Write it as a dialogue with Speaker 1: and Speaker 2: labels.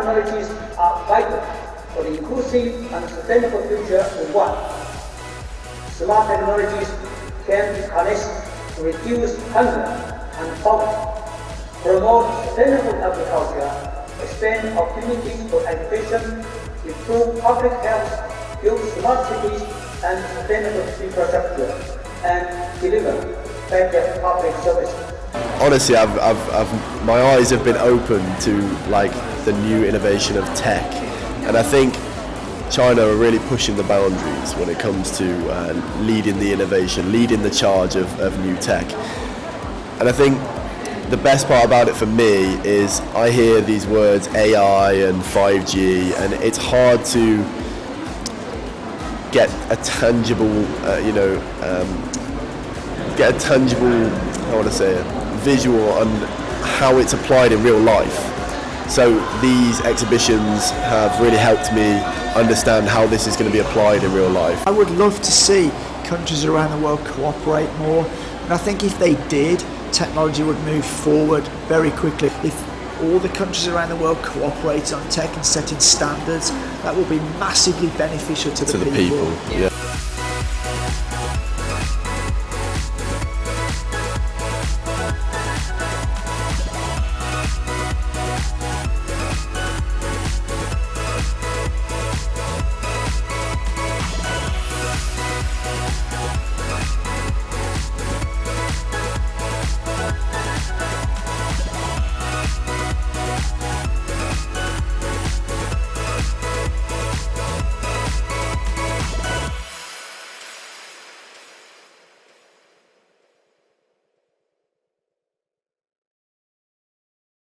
Speaker 1: technologies are vital for the inclusive and sustainable future we want. Smart technologies can be harnessed to reduce hunger and poverty, promote sustainable agriculture, expand opportunities for education, improve public health, build smart cities and sustainable infrastructure, and deliver better public services.
Speaker 2: Honestly, my eyes have been opened to like the new innovation of tech, and I think China are really pushing the boundaries when it comes to leading the innovation, leading the charge of new tech. And I think the best part about it for me is I hear these words AI and 5G, and it's hard to get a tangible, visual on how it's applied in real life. So these exhibitions have really helped me understand how this is going to be applied in real life.
Speaker 3: I would love to see countries around the world cooperate more, and I think if they did, technology would move forward very quickly. If all the countries around the world cooperate on tech and setting standards, that will be massively beneficial to the people.
Speaker 2: Yeah.